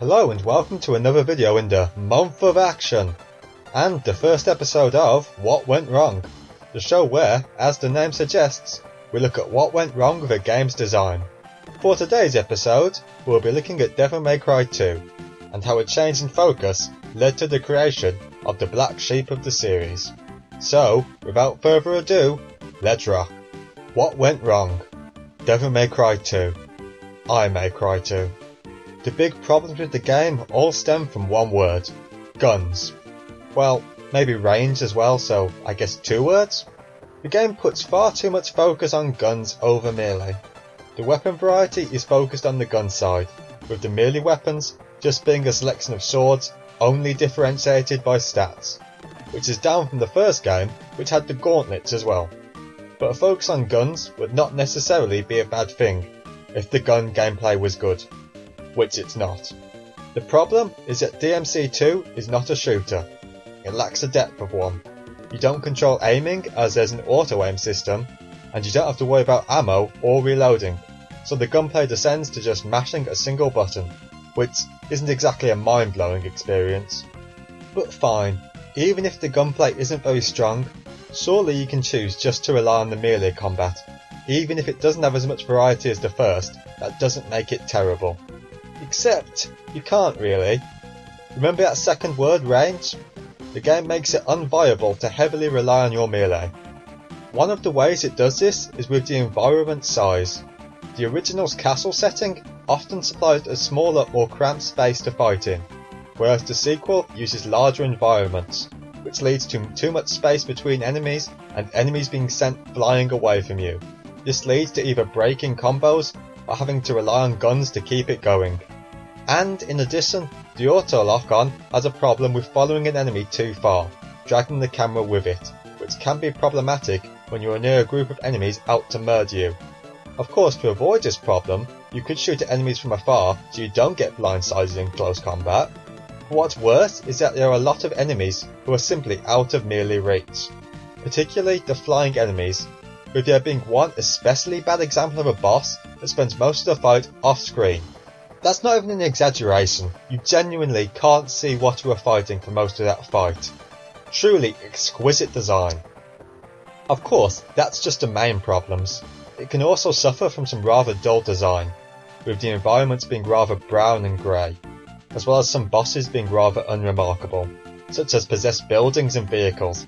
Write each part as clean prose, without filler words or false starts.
Hello and welcome to another video in the month of action, and the first episode of What Went Wrong, the show where, as the name suggests, we look at what went wrong with a game's design. For today's episode, we'll be looking at Devil May Cry 2, and how a change in focus led to the creation of the black sheep of the series. So, without further ado, let's rock. What went wrong? Devil May Cry 2. I May Cry 2. The big problems with the game all stem from one word: guns. Well, maybe range as well, so I guess two words? The game puts far too much focus on guns over melee. The weapon variety is focused on the gun side, with the melee weapons just being a selection of swords only differentiated by stats, which is down from the first game, which had the gauntlets as well. But a focus on guns would not necessarily be a bad thing if the gun gameplay was good, which it's not. The problem is that DMC2 is not a shooter. It lacks the depth of one. You don't control aiming as there's an auto-aim system, and you don't have to worry about ammo or reloading, so the gunplay descends to just mashing a single button, which isn't exactly a mind-blowing experience. But fine, even if the gunplay isn't very strong, surely you can choose just to rely on the melee combat. Even if it doesn't have as much variety as the first, that doesn't make it terrible. Except, you can't really. Remember that second word, range? The game makes it unviable to heavily rely on your melee. One of the ways it does this is with the environment size. The original's castle setting often supplied a smaller, more cramped space to fight in, whereas the sequel uses larger environments, which leads to too much space between enemies and enemies being sent flying away from you. This leads to either breaking combos or having to rely on guns to keep it going. And in addition, the auto lock-on has a problem with following an enemy too far, dragging the camera with it, which can be problematic when you are near a group of enemies out to murder you. Of course, to avoid this problem, you could shoot at enemies from afar so you don't get blindsided in close combat. But what's worse is that there are a lot of enemies who are simply out of melee reach, particularly the flying enemies, with there being one especially bad example of a boss that spends most of the fight off screen. That's not even an exaggeration, you genuinely can't see what you are fighting for most of that fight. Truly exquisite design. Of course, that's just the main problems. It can also suffer from some rather dull design, with the environments being rather brown and grey, as well as some bosses being rather unremarkable, such as possessed buildings and vehicles,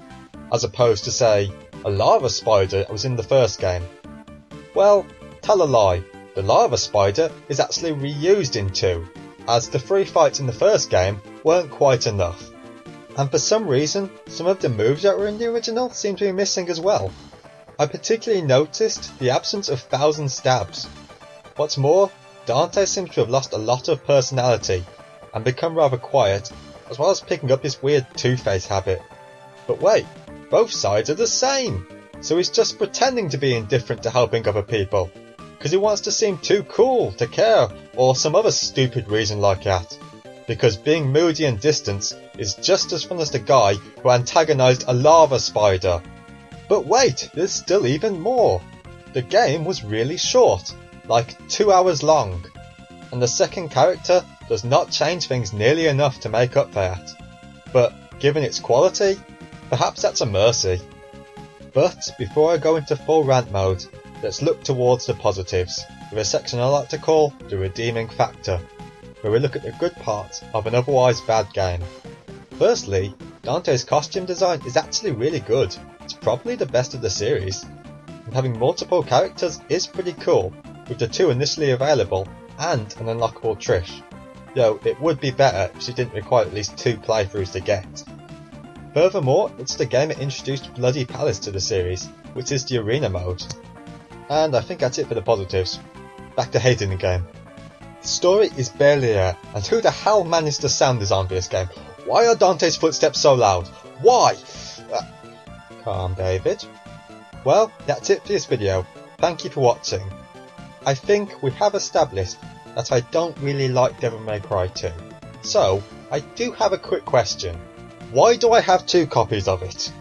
as opposed to, say, a lava spider that was in the first game. Well, tell a lie. The lava spider is actually reused in 2, as the 3 fights in the first game weren't quite enough. And for some reason, some of the moves that were in the original seem to be missing as well. I particularly noticed the absence of 1,000 stabs. What's more, Dante seems to have lost a lot of personality and become rather quiet, as well as picking up his weird two-face habit. But wait, both sides are the same! So he's just pretending to be indifferent to helping other people, because he wants to seem too cool to care, or some other stupid reason like that. Because being moody and distant is just as fun as the guy who antagonised a lava spider. But wait, there's still even more. The game was really short, like 2 hours long, and the second character does not change things nearly enough to make up for that. But given its quality, perhaps that's a mercy. But before I go into full rant mode, let's look towards the positives, with a section I like to call the redeeming factor, where we look at the good parts of an otherwise bad game. Firstly, Dante's costume design is actually really good. It's probably the best of the series, and having multiple characters is pretty cool, with the 2 initially available and an unlockable Trish, though it would be better if she didn't require at least 2 playthroughs to get. Furthermore, it's the game that introduced Bloody Palace to the series, which is the arena mode. And I think that's it for the positives. Back to hating the game. The story is barely there, and who the hell managed the sound design for this game? Why are Dante's footsteps so loud? Why? Calm, David. Well, that's it for this video. Thank you for watching. I think we have established that I don't really like Devil May Cry 2. So, I do have a quick question. Why do I have 2 copies of it?